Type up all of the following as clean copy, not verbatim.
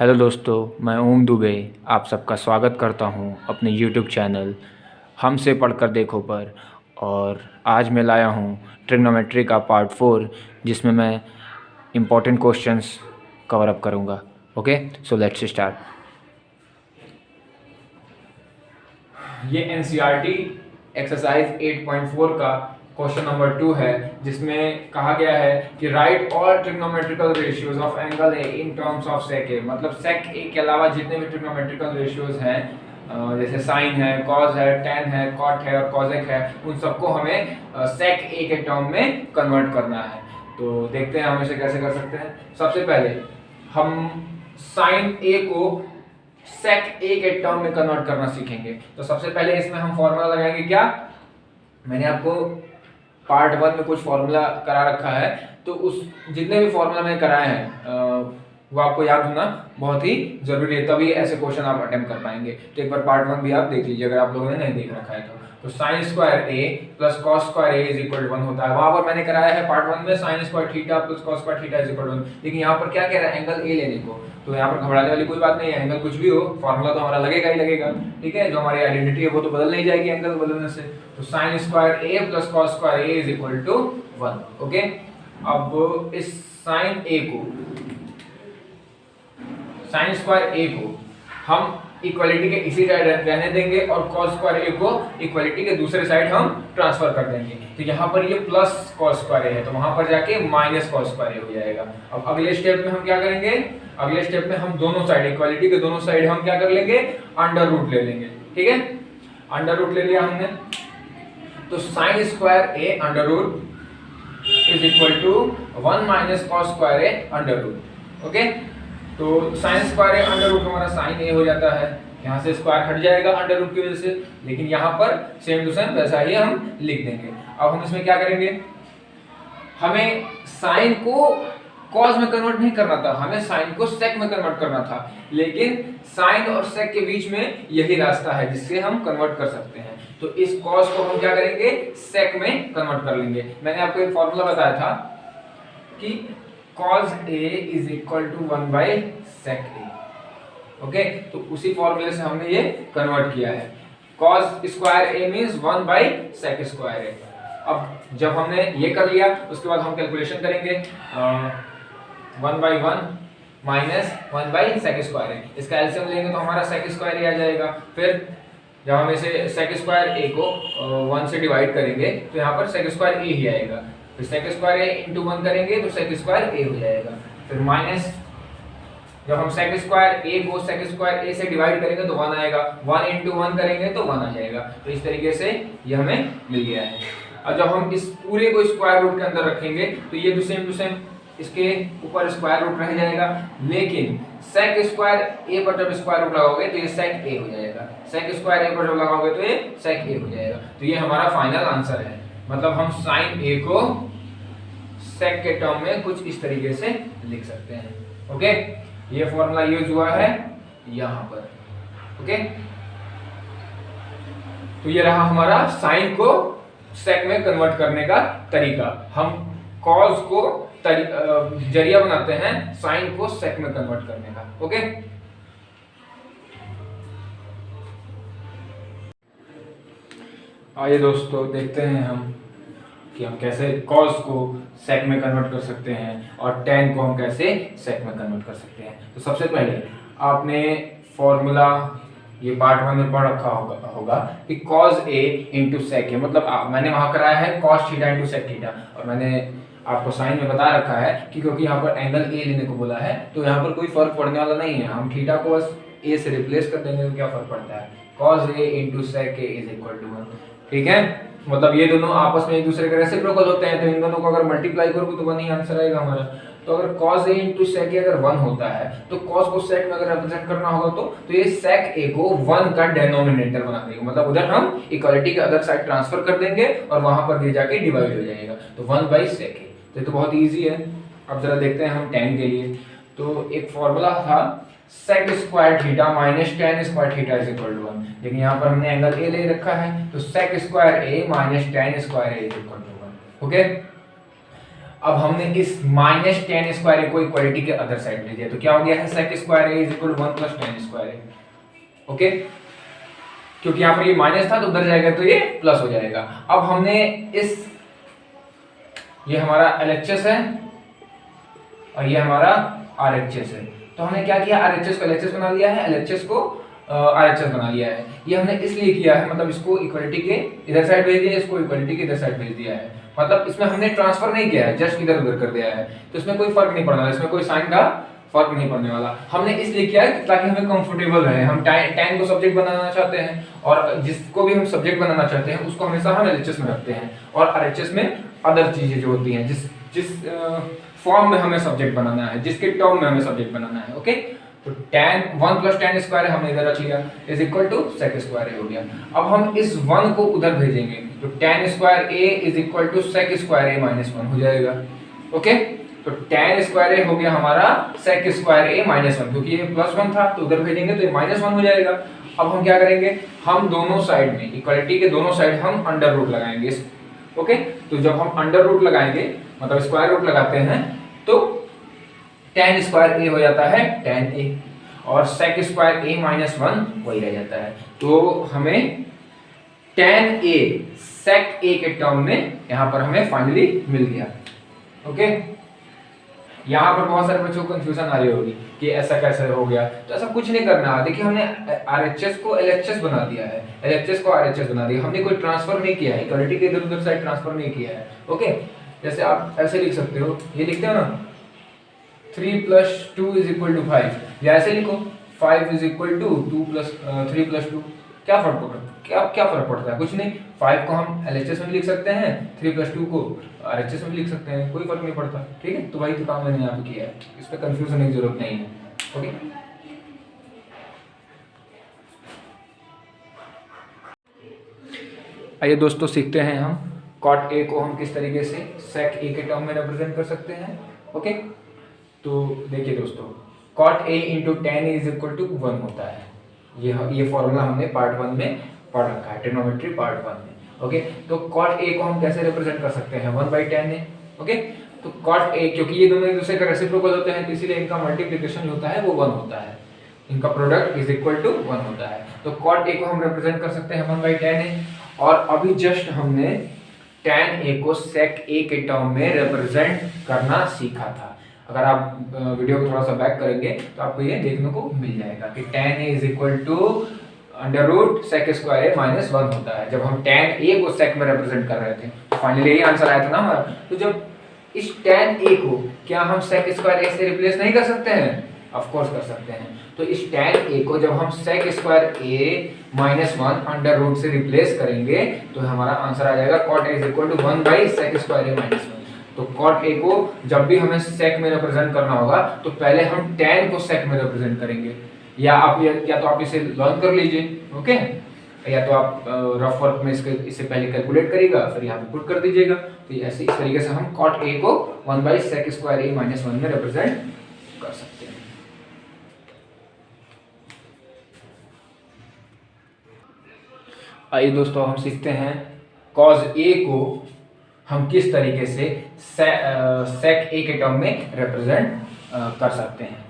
Hello दोस्तों, मैं ओम दुबे आप सबका स्वागत करता हूं अपने यूट्यूब चैनल हमसे पढ़कर देखो पर। और आज मैं लाया हूं ट्रिग्नोमेट्री का पार्ट 4, जिसमें मैं इम्पोर्टेंट क्वेश्चंस कवर अप करूंगा। Okay, so let's start. ये एनसीईआरटी एक्सरसाइज 8.4 का क्वेश्चन नंबर 2 है, जिसमें कहा गया है कि right all trigonometrical ratios of angle A in terms of sec A. मतलब सेक ए के अलावा जितने भी ट्रिग्नोमेट्रिकल रेशियोज हैं, जैसे साइन है, कॉस है, टेन है, कॉट है और कॉसेक है, उन सबको हमें सेक ए के टर्म में कन्वर्ट करना है। तो देखते हैं हम इसे कैसे कर सकते हैं। सबसे पहले हम साइन ए को सेक ए के टर्म में कन्वर्ट करना सीखेंगे। तो सबसे पहले इसमें हम फॉर्मूला लगाएंगे। क्या मैंने आपको पार्ट 1 में कुछ फॉर्मूला करा रखा है, तो उस जितने भी फॉर्मूला मैंने कराए हैं वो आपको याद होना बहुत ही जरूरी है, तभी ऐसे क्वेश्चन आप अटेम्प्ट कर पाएंगे। तो एक बार पार्ट 1 भी आप देख लीजिए अगर आप लोगों ने नहीं देख रखा है तो sine square A plus cos square A is equal to 1 होता है। वहां पर मैंने कराया है पार्ट 1 में sine square theta plus cos square theta is equal to 1, लेकिन यहाँ पर क्या कह रहा है, एंगल ए लेने को। तो यहाँ पर घबराने वाली कोई बात नहीं है, एंगल कुछ भी हो फॉर्मूला तो हमारा लगेगा ही लगेगा। ठीक है, जो हमारी आइडेंटिटी है वो तो बदल नहीं जाएगी एंगल बदलने से। तो sine square A plus cos square A is equal to 1। Okay, अब इस साइन स्क्वायर ए को हम इक्वालिटी के इसी साइड रहने देंगे और cos स्क्वायर ए को इक्वालिटी के दूसरे साइड हम ट्रांसफर कर देंगे। तो यहाँ पर ये प्लस cos स्क्वायर ए है, तो वहां पर जाके माइनस cos स्क्वायर ए हो जाएगा। अब अगले स्टेप में हम क्या करेंगे, अगले स्टेप में हम दोनों साइड इक्वालिटी के दोनों साइड हम क्या कर लेंगे, अंडर रूट ले लेंगे। ठीक है, अंडर रूट ले लिया हमने, तो sine square A under root is equal to 1 minus cos square A under root. Okay, तो sine square A under root हमारा साइन ए हो जाता है, यहाँ से स्क्वायर हट जाएगा अंडर रूट की वजह से, लेकिन यहाँ पर सेम टू सेम वैसा ही हम लिख देंगे। अब हम इसमें क्या करेंगे, हमें साइन को कॉस में कन्वर्ट नहीं करना था, हमें साइन को सेक में कन्वर्ट करना था, लेकिन साइन और सेक के बीच में यही रास्ता है जिससे हम कन्वर्ट कर सकते हैं। तो इस कॉस को हम क्या करेंगे, सेक में कन्वर्ट कर लेंगे। मैंने आपको एक फॉर्मूला बताया था कि cos A is equal to 1 by sec A। Okay, तो उसी फॉर्मूले से हमने ये कन्वर्ट किया है। cos square A means 1 by sec square A। अब जब हमने ये कर लिया, उसके बाद हम कैलकुलेशन करेंगे 1 by 1 minus 1 by sec square A। इसका एलसीएम लेंगे तो हमारा sec स्क्वायर A आ जाएगा। फिर जब हम इसे sec स्क्वायर A को 1 से डिवाइड करेंगे तो यहाँ पर sec स्क्वायर A ही आएगा। फिर सेक स्क्वायर ए इंटू 1 करेंगे तो सेक स्क्वायर ए हो जाएगा। फिर माइनस जब हम सेक स्क्वायर ए को सेक स्क्वायर ए से डिवाइड करेंगे तो 1 आएगा, 1 इंटू 1 करेंगे तो 1 आ जाएगा। तो इस तरीके से ये हमें मिल गया है। और जब हम इस पूरे को स्क्वायर रूट के अंदर रखेंगे तो ये तो सेम टू सेम इसके ऊपर स्क्वायर रूट रह जाएगा, लेकिन सेक स्क्वायर ए पर जब स्क्वायर रूट लगाओगे तो ये सेक ए हो जाएगा, सेक स्क्वायर ए पर जब लगाओगे तो ये सेक ए हो जाएगा। तो ये हमारा फाइनल आंसर है। मतलब हम साइन ए को सेक के टर्म में कुछ इस तरीके से लिख सकते हैं। ओके, ये फॉर्मूला यूज हुआ है यहां पर। ओके, तो ये रहा हमारा साइन को सेक में कन्वर्ट करने का तरीका। हम कॉस को जरिया बनाते हैं साइन को सेक में कन्वर्ट करने का। ओके, आइए दोस्तों देखते हैं हम कि हम कैसे cos को sec में कन्वर्ट कर सकते हैं और tan को हम कैसे sec में कन्वर्ट कर सकते हैं। तो सबसे पहले आपने फॉर्मूला ये पार्ट 1 में पढ़ रखा होगा कि cos A इंटू सेक है, मतलब मैंने वहां कराया है cos theta into sec theta, और मैंने आपको साइन में बता रखा है कि क्योंकि यहाँ पर एंगल A लेने को बोला है तो यहाँ पर कोई फर्क पड़ने वाला नहीं है। हम थीटा को बस A से रिप्लेस कर देंगे तो क्या फर्क पड़ता है, cos A into sec A is equal to 1। ठीक है, मतलब ये दोनों आपस में एक दूसरे के रेसिप्रोकल होते हैं, तो इन दोनों को अगर मल्टीप्लाई करोगे तो 1 ही आंसर आएगा हमारा। तो अगर cos A इंटू सेक अगर 1 होता है तो cos को sec में अगर रिप्रेजेंट करना होगा तो ये sec A को 1 का डिनोमिनेटर बना देंगे, मतलब उधर हम इक्वालिटी के अदर साइड ट्रांसफर कर देंगे और वहां पर ये जाके डिवाइड हो जाएगा, तो 1 by sec A। तो ये तो बहुत इजी है। अब जरा देखते हैं हम tan के लिए। तो एक फॉर्मूला था sec square theta minus tan square theta is equal to 1, लेकिन यहाँ पर हमने एंगल A ले रखा है तो sec square A minus tan square A is equal to 1। Okay, अब हमने इस माइनस टेन स्क्वायर ए को इक्वालिटी के अदर साइड ले दिया, तो क्या हो गया है sec square A is equal to 1 plus tan square A. Okay, क्योंकि यहाँ पर ये माइनस था तो उधर जाएगा तो ये प्लस हो जाएगा। अब हमने ये हमारा LHS है और ये हमारा RHS है, तो हमने क्या किया, RHS को LHS बना लिया है, LHS को RHS बना लिया है। ये हमने इसलिए किया है, मतलब इसको इक्वलिटी के इधर साइड भेज दिया, इसको इक्वलिटी के इधर साइड भेज दिया है, मतलब इसमें हमने ट्रांसफर नहीं किया है, जस्ट इधर उधर कर दिया है, तो इसमें कोई फर्क नहीं पड़ने वाला, इसमें कोई साइन का फर्क नहीं पड़ने वाला। हमने इसलिए किया है ताकि हमें कंफर्टेबल रहे। हम tan को सब्जेक्ट बनाना चाहते हैं और जिसको भी हम सब्जेक्ट बनाना चाहते हैं उसको हमेशा हम LHS में रखते हैं, और RHS में अदर चीजें जो होती हैं जिस फॉर्म में हमें सब्जेक्ट बनाना है, जिसके टर्म में हमें सब्जेक्ट बनाना है। ओके, तो tan 1 प्लस tan स्क्वायर हमने इधर रख लिया is equal to sec square हो गया। अब हम इस 1 को उधर भेजेंगे तो tan square a is equal to sec square a minus 1 हो जाएगा। ओके, तो tan स्क्वायर a हो गया हमारा सेक स्क्वायर a माइनस 1, क्योंकि ये प्लस 1 था तो उधर भेजेंगे तो ये माइनस 1 हो जाएगा। अब हम क्या करेंगे, हम दोनों साइड में इक्वालिटी के दोनों साइड हम अंडर रूट लगाएंगे। ओके, तो जब हम अंडर रूट लगाएंगे मतलब स्क्वायर रूट लगाते हैं तो tan स्क्वायर a हो जाता है tan a और sec स्क्वायर a माइनस 1 वही रह जाता है। तो हमें tan a sec a के टर्म में यहाँ पर हमें फाइनली मिल गया। ओके, यहाँ पर बहुत सारे बच्चों को कंफ्यूजन आ रही होगी कि ऐसा कैसे हो गया, तो ऐसा कुछ नहीं करना है। देखिए हमने RHS को LHS बना दिया है, LHS को RHS बना दिया, हमने कोई ट्रांसफर नहीं किया है, इक्वालिटी के इधर उधर साइड ट्रांसफर नहीं किया है। ओके, जैसे आप ऐसे लिख सकते हो, ये लिखते हो ना 3 प्लस 2 इज इक्वल टू 5, या ऐसे लिखो 5 is equal to 2 plus 3 plus 2। क्या फर्क पड़ता है, क्या फर्क पड़ता है, कुछ नहीं। 5 को हम LHS में भी लिख सकते हैं, 3 प्लस 2 को RHS में भी लिख सकते हैं, कोई फर्क नहीं पड़ता। ठीक है, तो वही तो काम मैंने यहाँ पे किया है, इस पर कंफ्यूज होने की जरूरत नहीं है। ओके, आइए दोस्तों सीखते हैं हम cot a को हम किस तरीके से sec a के टर्म में रिप्रेजेंट कर सकते हैं। ओके, तो देखिए दोस्तों cot a into tan a is equal to 1 होता है। ये फॉर्मूला हमने पार्ट 1 में पढ़ रखा है, ट्रिग्नोमेट्री पार्ट 1 में। ओके, तो cot a को हम कैसे रिप्रेजेंट कर सकते हैं 1/tan a। ओके, तो cot a क्योंकि ये दोनों एक दूसरे का रेसिप्रोकल होते हैं तो इसीलिए इनका मल्टीप्लिकेशन जो होता है वो 1 होता है, इनका प्रोडक्ट इज इक्वल टू 1 होता है। तो cot a को हम रिप्रेजेंट कर सकते हैं 1/tan a, और अभी जस्ट हमने tan a को sec a के टर्म में रिप्रेजेंट करना सीखा था। अगर आप वीडियो को थोड़ा सा बैक करेंगे तो आपको ये देखने को मिल जाएगा कि tan a is equal to under root sec square a minus 1 होता है। जब हम tan a को sec में रिप्रेजेंट कर रहे थे तो फाइनली यही आंसर आया था ना हमारा। तो जब इस tan a को क्या हम sec स्क्वायर a से रिप्लेस नहीं कर सकते हैं? ऑफ कोर्स कर सकते हैं। तो इस tan a को जब हम sec square a minus 1 under root से रिप्लेस करेंगे तो हमारा आंसर आ जाएगा cot a is equal to 1 by sec square a minus 1। तो cot a को जब भी हमें sec में रिप्रेजेंट करना होगा तो पहले हम tan को sec में रिप्रेजेंट करेंगे, या तो आप इसे लर्न कर लीजिए। ओके, या तो आप रफ वर्क में इससे पहले कैलकुलेट करिएगा फिर यहाँ पे पुट कर दीजिएगा। तो ऐसे इस तरीके से हम cot a को 1 by sec square a minus 1 में रिप्रेजेंट कर सकते हैं। आइए दोस्तों हम सीखते हैं cos a को हम किस तरीके से sec a के टर्म में रिप्रेजेंट कर सकते हैं।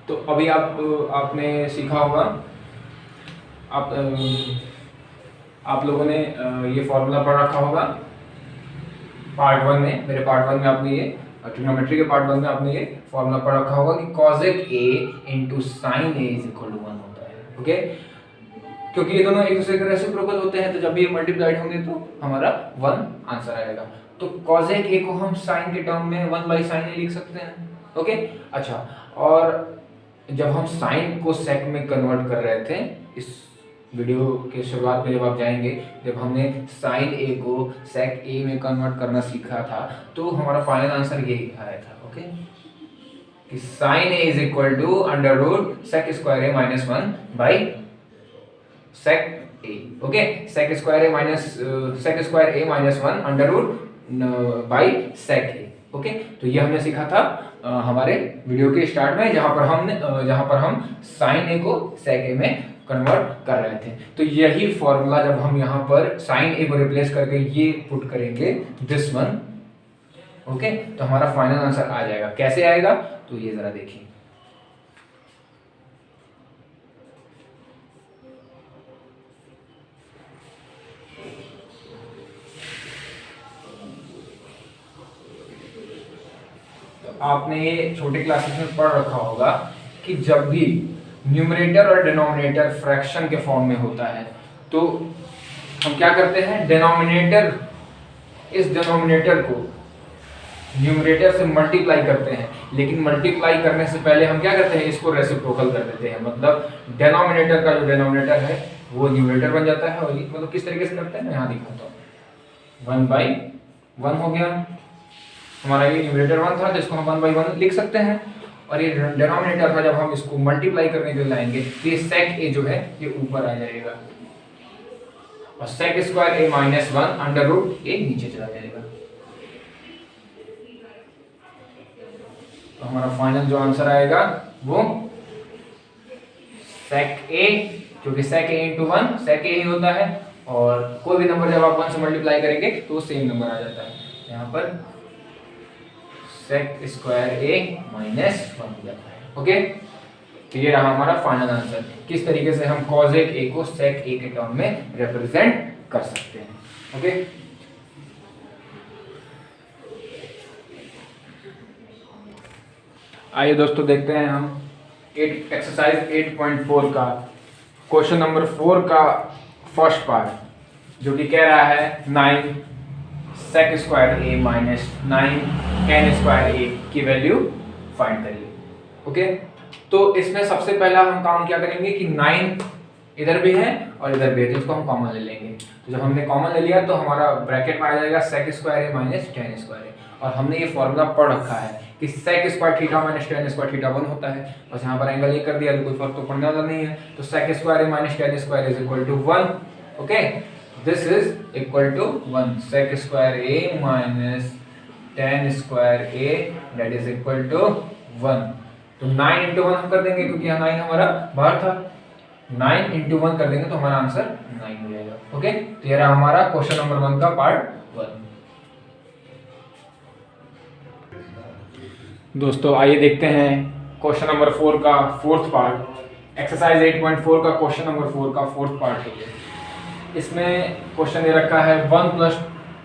तो अभी आपने सीखा होगा, आप लोगों ने ये फॉर्मूला पढ़ रखा होगा पार्ट 1 में, मेरे पार्ट 1 में आपने ये ट्रिग्नोमेट्री के पार्ट 1 में आपने ये फॉर्मूला पढ़ रखा होगा कि cosec a into sine a is equal to 1 होता है। ओके, क्योंकि ये दोनों एक दूसरे के रेसिप्रोकल होते हैं तो जब भी ये मल्टीप्लाइड होंगे तो हमारा 1 आंसर आएगा। तो cosec a को हम साइन के टर्म में 1 बाई साइन a लिख सकते हैं। ओके, अच्छा, और जब हम साइन को सेक में कन्वर्ट कर रहे थे इस वीडियो के शुरुआत में जब आप जाएंगे, जब हमने साइन a को सेक a में कन्वर्ट करना सीखा था तो हमारा फाइनल आंसर यही आया था। ओके, कि sine a is equal to under root sec square a minus 1 by sec a। Okay, sec square a minus 1 under root by sec a। Okay, तो ये हमने सीखा था हमारे वीडियो के स्टार्ट में जहां पर हम sin a को sec a में कन्वर्ट कर रहे थे। तो यही फॉर्मूला जब हम यहाँ पर sin a को रिप्लेस करके ये पुट करेंगे दिस वन, ओके, तो हमारा फाइनल आंसर आ जाएगा। कैसे आएगा तो ये जरा देखिए। आपने ये छोटे क्लासेस में पढ़ रखा होगा कि जब भी न्यूमरेटर और डिनोमिनेटर फ्रैक्शन के फॉर्म में होता है तो हम क्या करते हैं, डिनोमिनेटर, इस डिनोमिनेटर को न्यूमरेटर से मल्टीप्लाई करते हैं, लेकिन मल्टीप्लाई करने से पहले हम क्या करते हैं, इसको रेसिप्रोकल कर देते हैं। मतलब डिनोमिनेटर का जो डिनोमिनेटर है वो न्यूमरेटर बन जाता है। और मतलब किस तरीके से करते हैं मैं यहाँ दिखाता हूँ। 1/1 हो गया हमारा, ये न्यूमरेटर 1 था जिसको हम 1/1 लिख सकते हैं, और ये डिनोमिनेटर था, जब हम इसको मल्टीप्लाई करने के लिए लाएंगे तो ये sec a जो है ये ऊपर आ जाएगा और sec square a minus 1 under root a नीचे चला जाएगा। तो हमारा फाइनल जो आंसर आएगा वो sec a, जो कि sec a into 1 sec a ही होता है, और कोई भी नंबर जब आप 1 से मल्टीप्लाई करेंगे तो वो सेम नंबर आ जाता है। यहाँ पर sec स्क्वायर a माइनस 1 हो जाता है। ओके, तो ये रहा हमारा फाइनल आंसर, किस तरीके से हम cos a को sec a के टर्म में रिप्रेजेंट कर सकते हैं। ओके, आइए दोस्तों देखते हैं हम एक्सरसाइज 8.4 का क्वेश्चन नंबर 4 का फर्स्ट पार्ट, जो कि कह रहा है 9 sec square a minus 9 tan square a की वैल्यू फाइंड करिए। ओके, तो इसमें सबसे पहला हम काम क्या करेंगे कि 9 इधर भी है और इधर भी है, तो इसको हम कॉमन ले लेंगे। तो जब हमने कॉमन ले लिया तो हमारा ब्रैकेट में आ जाएगा sec square a minus tan square a, और हमने ये फॉर्मूला पढ़ रखा है कि sec square theta minus tan square theta 1 होता है। बस यहाँ पर एंगल ये कर दिया तो कोई फर्क तो पड़ने वाला नहीं है। तो sec square a minus tan square is equal to 1। Okay, this is equal to 1 sec square a minus tan square a that is equal to 1। तो 9 into 1 हम कर देंगे क्योंकि यहाँ 9 हमारा बाहर था, 9 into 1 कर देंगे तो हमारा आंसर 9 हो जाएगा। ओके, तो ये रहा हमारा क्वेश्चन नंबर 1 का पार्ट 1। दोस्तों आइए देखते हैं क्वेश्चन नंबर 4 का फोर्थ पार्ट, एक्सरसाइज 8.4 का क्वेश्चन नंबर 4 का फोर्थ पार्ट है। इसमें क्वेश्चन ये रखा है 1 plus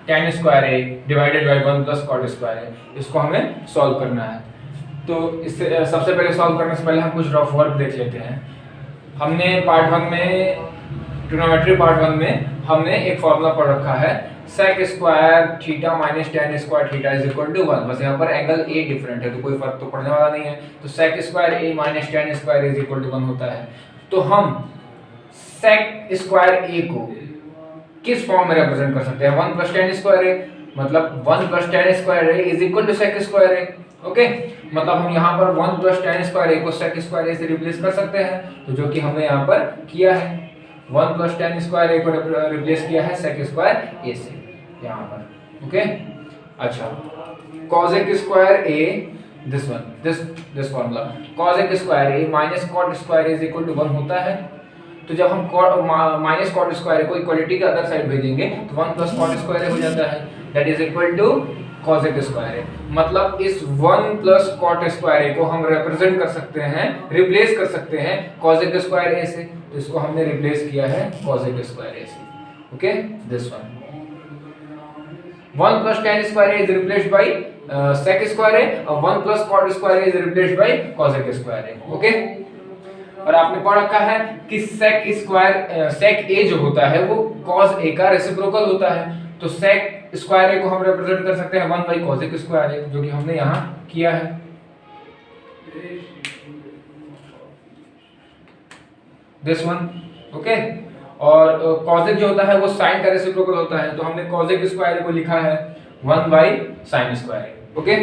tan square a divided by 1 plus cot square a, इसको हमें सॉल्व करना है। तो इससे सबसे पहले सॉल्व करने से पहले हम कुछ रफ वर्क देख लेते हैं। हमने पार्ट 1 में, ट्रिग्नोमेट्री पार्ट 1 में हमने एक फॉर्मूला पढ़ रखा है sec square theta minus tan square theta is equal to 1। बस यहाँ पर एंगल a डिफरेंट है तो कोई फर्क तो पड़ने वाला नहीं है। तो sec square a minus tan square is equal to 1 होता है। तो हम sec स्क्वायर a को किस फॉर्म में रिप्रेजेंट कर सकते हैं, 1 प्लस tan स्क्वायर a, मतलब 1 plus tan square a is equal to sec square a। Okay, मतलब हम यहाँ पर 1 प्लस tan स्क्वायर a को sec स्क्वायर a से रिप्लेस कर सकते हैं, तो जो कि हमने यहाँ पर किया है। 1 प्लस tan स्क्वायर a को रिप्लेस किया है sec स्क्वायर a से यहाँ पर। ओके, अच्छा, cosec square a, this one, this formula cosec square a minus cot square is equal to 1 होता है। तो जब हम माइनस cot स्क्वायर को इक्वलिटी के अदर साइड भेजेंगे तो 1 प्लस cot स्क्वायर हो जाता है, that is equal to cosec square. मतलब इस 1 प्लस cot स्क्वायर को हम रिप्रेजेंट कर सकते हैं, रिप्लेस कर सकते हैं cosec स्क्वायर a से, तो इसको हमने रिप्लेस किया है cosec स्क्वायर a से। Okay, this one 1 plus tan square is replaced by sec square a और 1 plus cot square is replaced by cosec square a। Okay, और आपने पढ़ रखा है कि sec स्क्वायर sec a जो होता है वो cos a का रेसिप्रोकल होता है। तो sec स्क्वायर a को हम रिप्रेजेंट कर सकते हैं 1 बाई cosec स्क्वायर a, जो कि हमने यहाँ किया है। This one. ओके, और cosec जो होता है वो sin का रेसिप्रोकल होता है, तो हमने cosec स्क्वायर को लिखा है 1 by sin square a। Okay,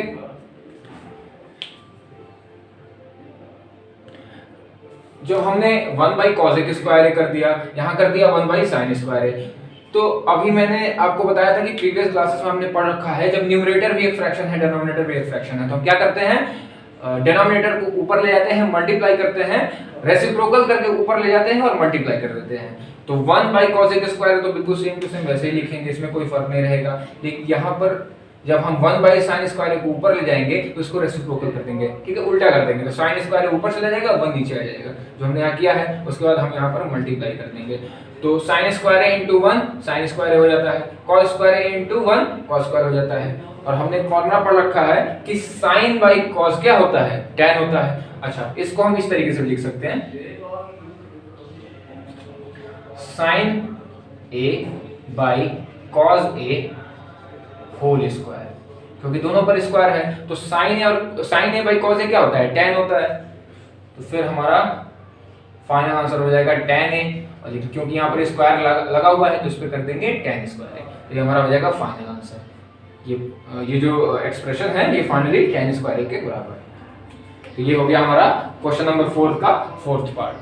जो हमने 1 बाई cosec स्क्वायर कर दिया, यहाँ कर दिया 1 बाई sin स्क्वायर। तो अभी मैंने आपको बताया था कि प्रीवियस क्लासेस में हमने पढ़ रखा है जब न्यूमरेटर भी एक फ्रैक्शन है, डिनोमिनेटर भी एक फ्रैक्शन है, तो हम क्या करते हैं, डिनोमिनेटर को ऊपर ले जाते हैं, मल्टीप्लाई करते हैं, रेसिप्रोकल करके ऊपर ले जाते हैं और मल्टीप्लाई कर देते हैं। तो 1 बाई cosec स्क्वायर तो बिल्कुल सेम टू सेम वैसे ही लिखेंगे, इसमें कोई फर्क नहीं रहेगा। लेकिन यहाँ पर जब हम 1/sin स्क्वायर ए को ऊपर ले जाएंगे तो इसको रेसिप्रोकल कर देंगे, ठीक है, उल्टा कर देंगे, तो sin स्क्वायर ए ऊपर चला जाएगा, 1 नीचे आ जाएगा, जो हमने यहाँ किया है। उसके बाद हम यहाँ पर मल्टीप्लाई कर देंगे, तो sin स्क्वायर ए इंटू 1 sin स्क्वायर ए हो जाता है, cos स्क्वायर ए इंटू 1 cos स्क्वायर हो जाता है। और हमने फॉर्मूला पढ़ रखा है कि sin बाई cos क्या होता है, tan होता है। अच्छा, इसको हम इस तरीके से लिख सकते हैं, sin a by cos a whole square, क्योंकि दोनों पर स्क्वायर है, तो sin a by cos a क्या होता है, tan होता है। तो फिर हमारा फाइनल आंसर हो जाएगा tan a, और क्योंकि यहाँ पर स्क्वायर लगा हुआ है तो इस पे कर देंगे tan स्क्वायर a, तो ये हमारा हो जाएगा फाइनल आंसर। ये जो एक्सप्रेशन है ये फाइनली tan स्क्वायर a के बराबर है। तो ये हो गया हमारा क्वेश्चन नंबर 4 का 4th पार्ट।